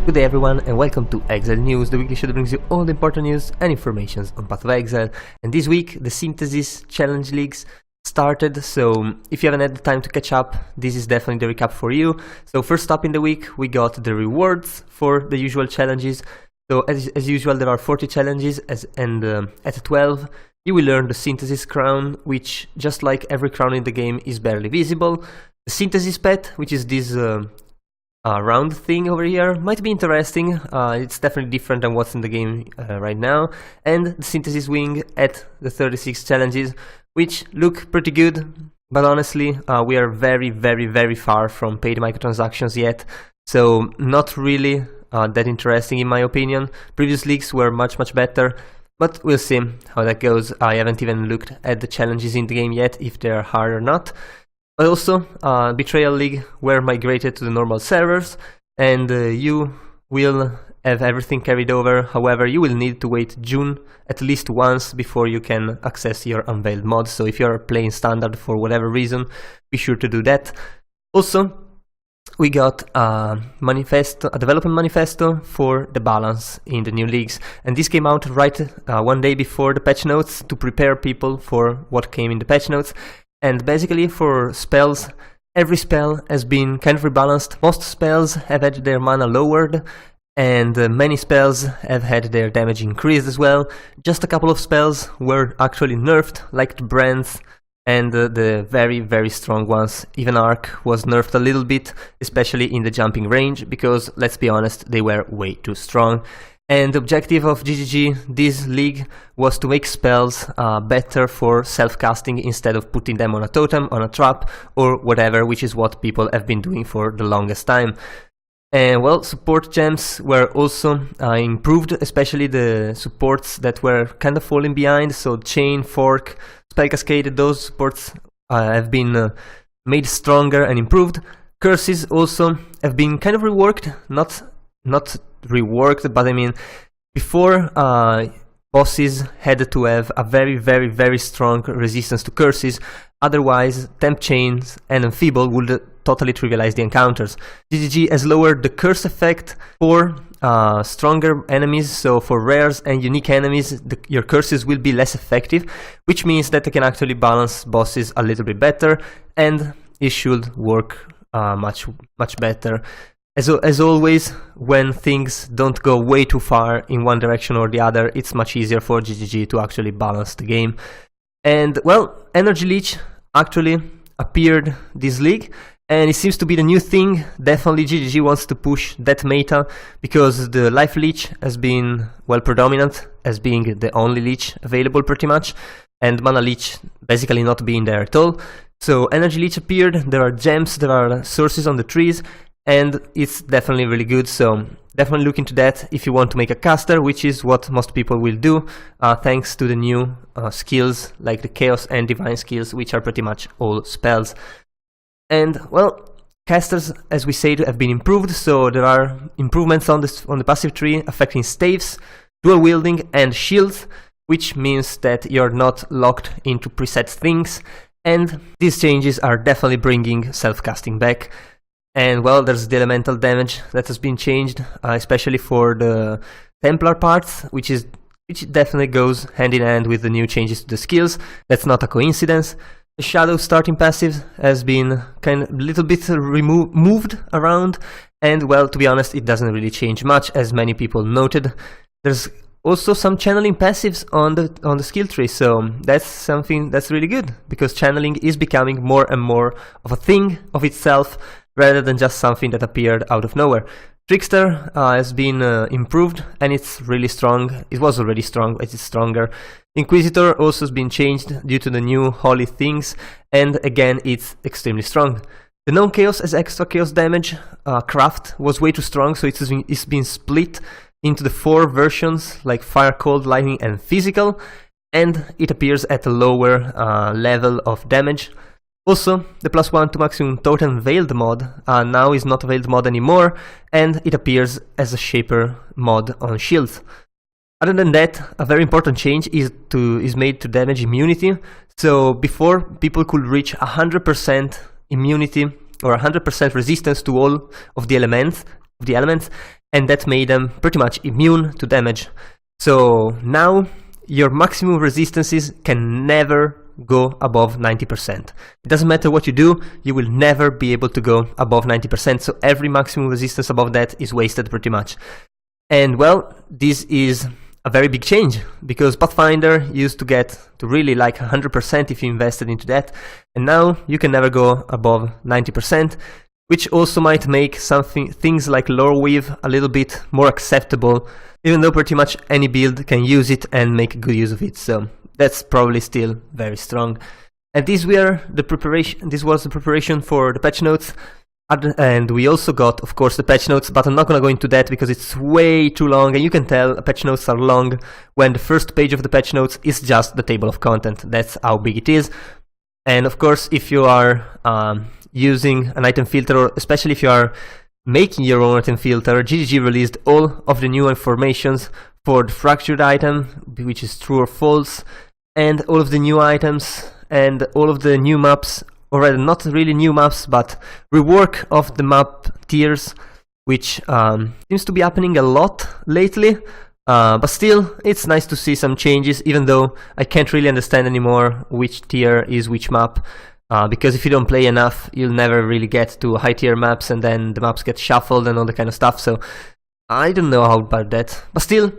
Good day everyone and welcome to Exile News, the weekly show that brings you all the important news and information on Path of Exile. And this week the Synthesis Challenge Leagues started, so if you haven't had the time to catch up, this is definitely the recap for you. So first up in the week we got the rewards for the usual challenges. So as usual there are 40 challenges and at 12 you will earn the Synthesis Crown, which just like every crown in the game is barely visible. The Synthesis Pet, which is this round thing over here, might be interesting. It's definitely different than what's in the game right now. And the Synthesis Wing at the 36 challenges, which look pretty good, but honestly we are very far from paid microtransactions yet, so not really that interesting in my opinion. Previous leagues were much better, but we'll see how that goes. I haven't even looked at the challenges in the game yet, if they're hard or not. But also, Betrayal League were migrated to the normal servers, and you will have everything carried over. However, you will need to wait June at least once before you can access your unveiled mods. So if you're playing standard for whatever reason, be sure to do that. Also, we got a development manifesto for the balance in the new leagues, and this came out right one day before the patch notes to prepare people for what came in the patch notes. And basically for spells, every spell has been kind of rebalanced. Most spells have had their mana lowered, and many spells have had their damage increased as well. Just a couple of spells were actually nerfed, like the brands and the very strong ones. Even Arc was nerfed a little bit, especially in the jumping range, because let's be honest, they were way too strong. And the objective of GGG this league was to make spells better for self-casting instead of putting them on a totem, on a trap, or whatever, which is what people have been doing for the longest time. And well, support gems were also improved, especially the supports that were kind of falling behind. So Chain, Fork, Spell Cascade, those supports have been made stronger and improved. Curses also have been kind of reworked, not reworked, but I mean, before bosses had to have a very strong resistance to curses, otherwise Temp Chains and Enfeeble would totally trivialize the encounters. GGG has lowered the curse effect for stronger enemies, so for rares and unique enemies your curses will be less effective, which means that they can actually balance bosses a little bit better, and it should work much better. As always, when things don't go way too far in one direction or the other, it's much easier for GGG to actually balance the game. And well, Energy Leech actually appeared this league, and it seems to be the new thing. Definitely GGG wants to push that meta, because the Life Leech has been, well, predominant as being the only leech available pretty much, and Mana Leech basically not being there at all. So Energy Leech appeared, there are gems, there are sources on the trees, and it's definitely really good, so definitely look into that if you want to make a caster, which is what most people will do, thanks to the new skills like the Chaos and Divine skills, which are pretty much all spells. And well, casters, as we said, have been improved, so there are improvements on the passive tree affecting staves, dual wielding and shields, which means that you're not locked into preset things, and these changes are definitely bringing self-casting back. And well, there's the elemental damage that has been changed, especially for the Templar parts, which definitely goes hand in hand with the new changes to the skills. That's not a coincidence. The Shadow starting passive has been kind of a little bit moved around, and well, to be honest, it doesn't really change much, as many people noted. There's also some channeling passives on the skill tree, so that's something that's really good, because channeling is becoming more and more of a thing of itself, rather than just something that appeared out of nowhere. Trickster has been improved, and it's really strong. It was already strong, but it's stronger. Inquisitor also has been changed due to the new holy things, and again it's extremely strong. The non-chaos as extra chaos damage craft was way too strong, so it's been split into the 4 versions, like Fire, Cold, Lightning and Physical, and it appears at a lower level of damage. Also, the +1 to maximum totem veiled mod now is not a veiled mod anymore, and it appears as a shaper mod on shields. Other than that, a very important change is made to damage immunity. So before, people could reach 100% immunity or 100% resistance to all of the elements of the elements, and that made them pretty much immune to damage. So now your maximum resistances can never go above 90%. It doesn't matter what you do, you will never be able to go above 90%, so every maximum resistance above that is wasted pretty much. And well, this is a very big change, because Pathfinder used to get to really like 100% if you invested into that, and now you can never go above 90%, which also might make things like lore weave a little bit more acceptable, even though pretty much any build can use it and make good use of it. So that's probably still very strong. And this was the preparation for the patch notes. And we also got, of course, the patch notes, but I'm not gonna go into that because it's way too long, and you can tell patch notes are long when the first page of the patch notes is just the table of content. That's how big it is. And of course, if you are using an item filter, or especially if you are making your own item filter, GGG released all of the new informations for the fractured item, which is true or false, and all of the new items, and all of the new maps, or rather not really new maps, but rework of the map tiers, which seems to be happening a lot lately, but still, it's nice to see some changes, even though I can't really understand anymore which tier is which map, because if you don't play enough, you'll never really get to high tier maps, and then the maps get shuffled and all that kind of stuff, so I don't know how about that. But still,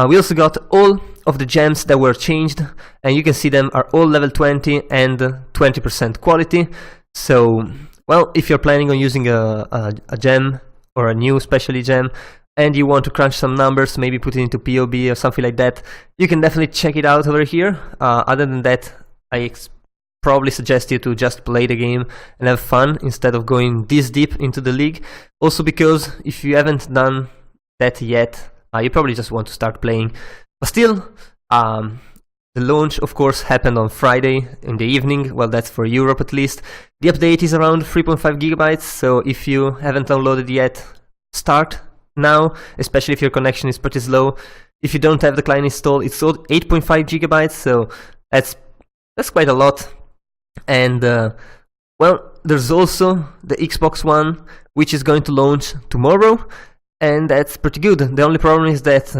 we also got all of the gems that were changed, and you can see them are all level 20 and 20% quality. So, well, if you're planning on using a gem, or a new specialty gem, and you want to crunch some numbers, maybe put it into POB or something like that, you can definitely check it out over here. Other than that, I probably suggest you to just play the game and have fun instead of going this deep into the league. Also because if you haven't done that yet, you probably just want to start playing. But still, the launch of course happened on Friday in the evening, well, that's for Europe at least. The update is around 3.5 gigabytes, so if you haven't downloaded yet, start now, especially if your connection is pretty slow. If you don't have the client installed, it's 8.5 gigabytes, so that's quite a lot. And well, there's also the Xbox One, which is going to launch tomorrow, and that's pretty good. The only problem is that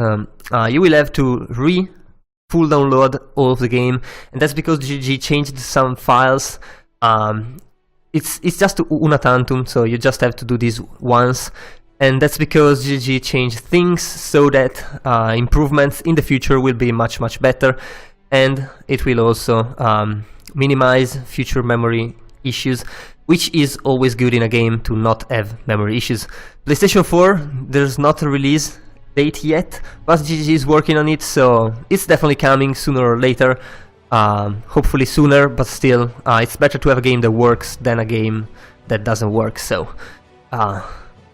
you will have to full download all of the game, and that's because GG changed some files. It's just una tantum, so you just have to do this once, and that's because GG changed things so that improvements in the future will be much better, and it will also minimize future memory issues, which is always good in a game to not have memory issues. PlayStation 4, there's not a release date yet, but GG is working on it, so it's definitely coming sooner or later. Hopefully sooner, but still, it's better to have a game that works than a game that doesn't work, so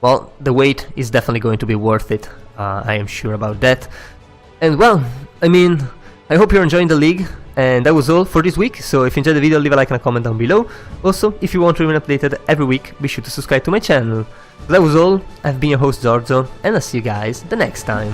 well, the wait is definitely going to be worth it, I am sure about that. And well, I mean, I hope you're enjoying the league, and that was all for this week. So if you enjoyed the video, leave a like and a comment down below. Also, if you want to remain updated every week, be sure to subscribe to my channel. So that was all, I've been your host Giorgio, and I'll see you guys the next time.